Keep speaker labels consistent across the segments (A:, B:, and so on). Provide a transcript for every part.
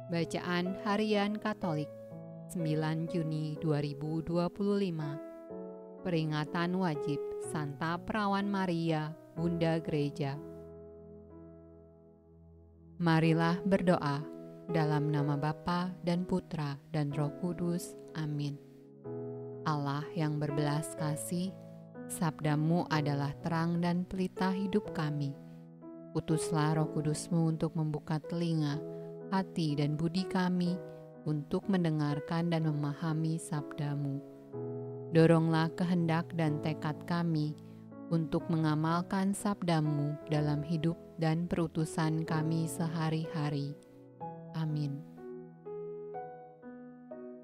A: Bacaan Harian Katolik 9 Juni 2025. Peringatan wajib Santa Perawan Maria, Bunda Gereja. Marilah berdoa dalam nama Bapa dan Putra dan Roh Kudus. Amin. Allah yang berbelas kasih, sabdamu adalah terang dan pelita hidup kami. Utuslah Roh Kudusmu untuk membuka telinga, hati dan budi kami untuk mendengarkan dan memahami sabdamu. Doronglah kehendak dan tekad kami untuk mengamalkan sabdamu dalam hidup dan perutusan kami sehari-hari. Amin.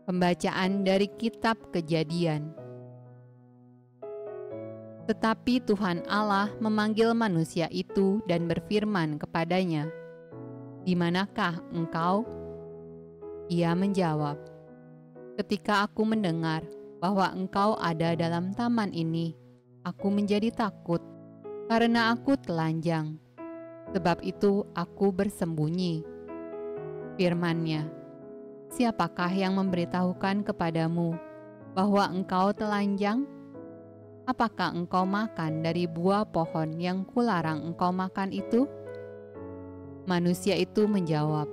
A: Pembacaan dari Kitab Kejadian. Tetapi Tuhan Allah memanggil manusia itu dan berfirman kepadanya, "Di manakah engkau?" Ia menjawab, "Ketika aku mendengar bahwa engkau ada dalam taman ini, aku menjadi takut, karena aku telanjang. Sebab itu aku bersembunyi." Firman-Nya, "Siapakah yang memberitahukan kepadamu bahwa engkau telanjang? Apakah engkau makan dari buah pohon yang kularang engkau makan itu?" Manusia itu menjawab,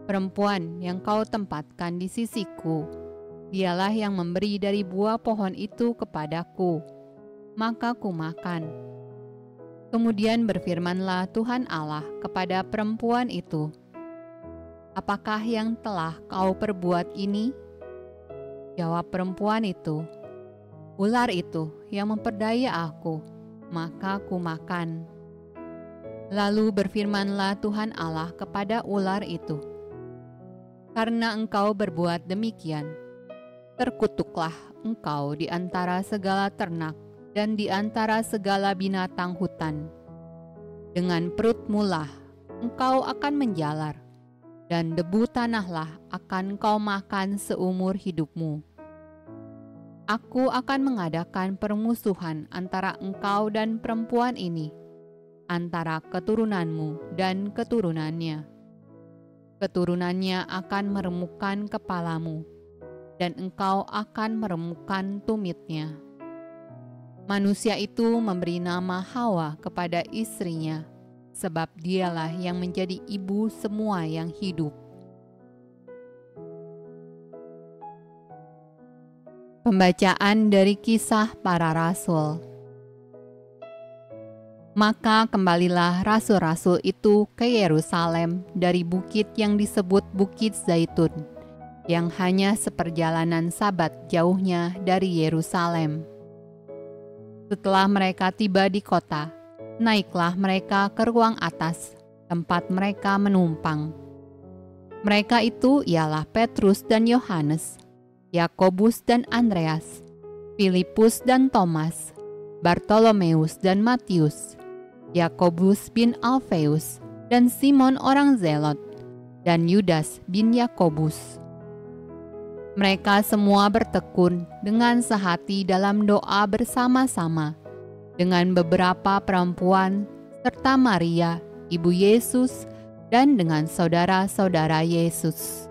A: "Perempuan yang kau tempatkan di sisiku, dialah yang memberi dari buah pohon itu kepadaku, maka ku makan." Kemudian berfirmanlah Tuhan Allah kepada perempuan itu, "Apakah yang telah kau perbuat ini?" Jawab perempuan itu, "Ular itu yang memperdaya aku, maka ku makan." Lalu berfirmanlah Tuhan Allah kepada ular itu, "Karena engkau berbuat demikian, terkutuklah engkau di antara segala ternak dan di antara segala binatang hutan. Dengan perutmulah engkau akan menjalar, dan debu tanahlah akan kau makan seumur hidupmu. Aku akan mengadakan permusuhan antara engkau dan perempuan ini, antara keturunanmu dan keturunannya. Keturunannya akan meremukkan kepalamu, dan engkau akan meremukkan tumitnya." Manusia itu memberi nama Hawa kepada istrinya, sebab dialah yang menjadi ibu semua yang hidup. Pembacaan dari Kisah Para Rasul. Maka kembalilah rasul-rasul itu ke Yerusalem dari bukit yang disebut Bukit Zaitun, yang hanya seperjalanan Sabat jauhnya dari Yerusalem. Setelah mereka tiba di kota, naiklah mereka ke ruang atas, tempat mereka menumpang. Mereka itu ialah Petrus dan Yohanes, Yakobus dan Andreas, Filipus dan Thomas, Bartolomeus dan Matius, Yakobus bin Alfeus dan Simon orang Zelot, dan Yudas bin Yakobus. Mereka semua bertekun dengan sehati dalam doa bersama-sama dengan beberapa perempuan serta Maria, ibu Yesus, dan dengan saudara-saudara Yesus.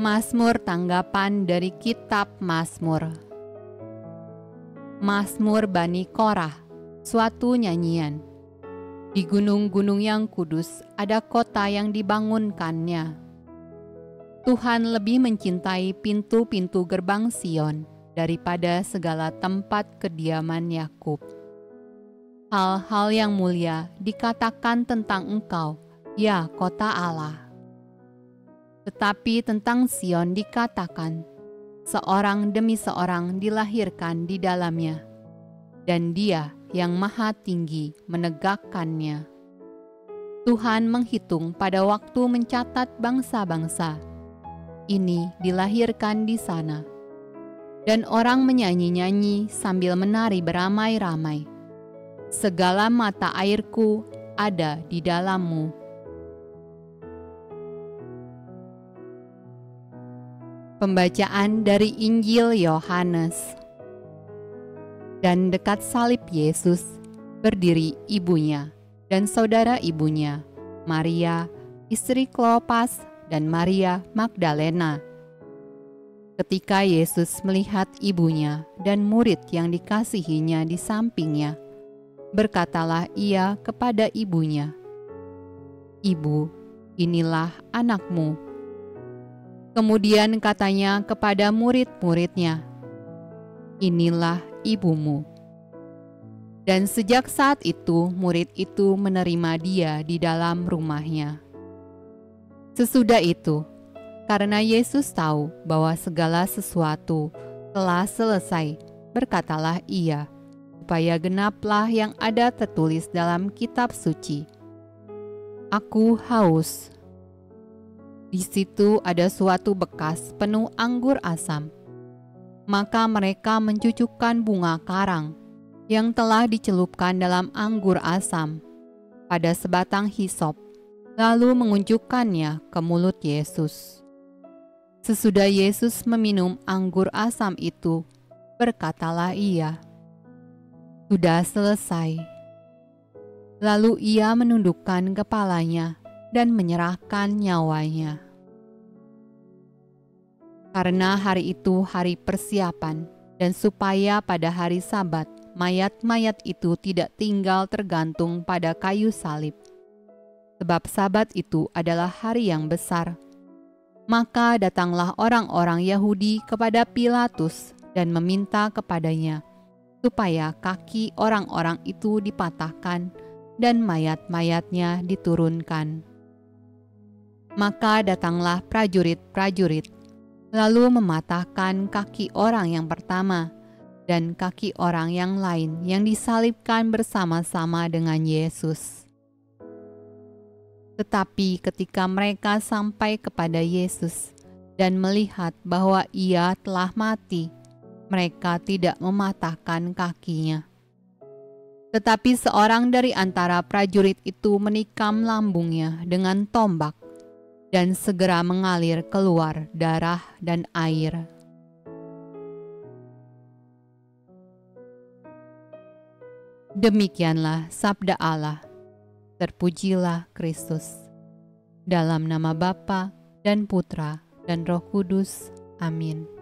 A: Mazmur tanggapan dari Kitab Mazmur. Mazmur Bani Korah, suatu nyanyian. Di gunung-gunung yang kudus ada kota yang dibangunkannya. Tuhan lebih mencintai pintu-pintu gerbang Sion daripada segala tempat kediaman Yakub. Hal-hal yang mulia dikatakan tentang engkau, ya kota Allah. Tetapi tentang Sion dikatakan, seorang demi seorang dilahirkan di dalamnya, dan Dia yang Maha Tinggi menegakkannya. Tuhan menghitung pada waktu mencatat bangsa-bangsa. Ini dilahirkan di sana. Dan orang menyanyi-nyanyi sambil menari beramai-ramai. Segala mata airku ada di dalammu. Pembacaan dari Injil Yohanes. Dan dekat salib Yesus berdiri ibunya, dan saudara ibunya, Maria, istri Klopas, dan Maria Magdalena. Ketika Yesus melihat ibunya dan murid yang dikasihinya di sampingnya, berkatalah ia kepada ibunya, "Ibu, inilah anakmu." Kemudian katanya kepada murid-muridnya, "Inilah ibumu." Dan sejak saat itu, murid itu menerima dia di dalam rumahnya. Sesudah itu, karena Yesus tahu bahwa segala sesuatu telah selesai, berkatalah ia, supaya genaplah yang ada tertulis dalam kitab suci, "Aku haus." Di situ ada suatu bekas penuh anggur asam. Maka mereka mencucukkan bunga karang yang telah dicelupkan dalam anggur asam pada sebatang hisop, lalu mengunjukkannya ke mulut Yesus. Sesudah Yesus meminum anggur asam itu, berkatalah ia, "Sudah selesai." Lalu ia menundukkan kepalanya dan menyerahkan nyawanya. Karena hari itu hari persiapan, dan supaya pada hari Sabat mayat-mayat itu tidak tinggal tergantung pada kayu salib. Sebab Sabat itu adalah hari yang besar. Maka datanglah orang-orang Yahudi kepada Pilatus dan meminta kepadanya supaya kaki orang-orang itu dipatahkan dan mayat-mayatnya diturunkan. Maka datanglah prajurit-prajurit, lalu mematahkan kaki orang yang pertama dan kaki orang yang lain yang disalibkan bersama-sama dengan Yesus. Tetapi ketika mereka sampai kepada Yesus dan melihat bahwa ia telah mati, mereka tidak mematahkan kakinya. Tetapi seorang dari antara prajurit itu menikam lambungnya dengan tombak, dan segera mengalir keluar darah dan air. Demikianlah sabda Allah. Terpujilah Kristus. Dalam nama Bapa dan Putra dan Roh Kudus. Amin.